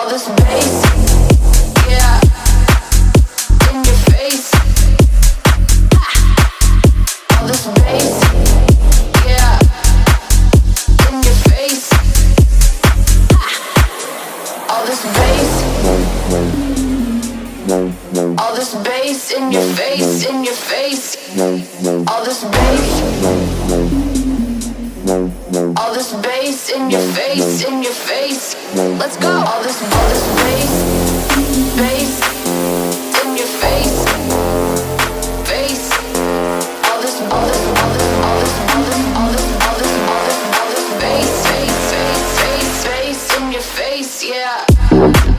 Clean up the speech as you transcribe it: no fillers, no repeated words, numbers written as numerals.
All this bass, yeah, in your face. All this bass, yeah, in your face. All this bass, all this bass in your face, in your face. All this bass, all this bass in your face, in your face. Let's go. All this bass, bass in your face, face. All this bass, bass in your face, yeah.